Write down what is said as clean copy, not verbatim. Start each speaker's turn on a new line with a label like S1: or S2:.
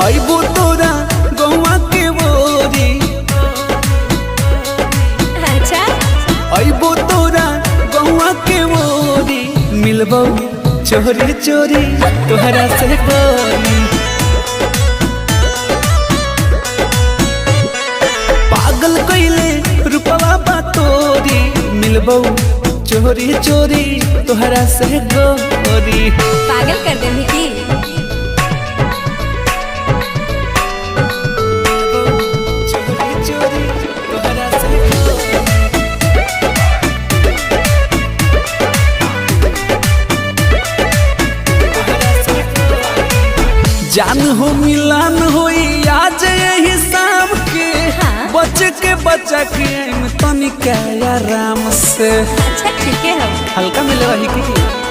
S1: अइबो तोरा गौवा के बोरी।
S2: अच्छा
S1: अइबो तोरा गौवा के बोरी, मिलबो चोरी चोरी तोहरा से गोरी। पागल कइले रूपवा बा तोरी, मिलबो चोरी चोरी तोहरा से गोरी।
S2: पागल कर देनी की।
S1: चोरी चोरी तोहरा से गोरी। जान हो मिलान होई आज यही शाम के।
S2: हाँ।
S1: बचा के तनिका आराम से।
S2: अच्छा ठीक है हम
S1: हल्का मिले रही की।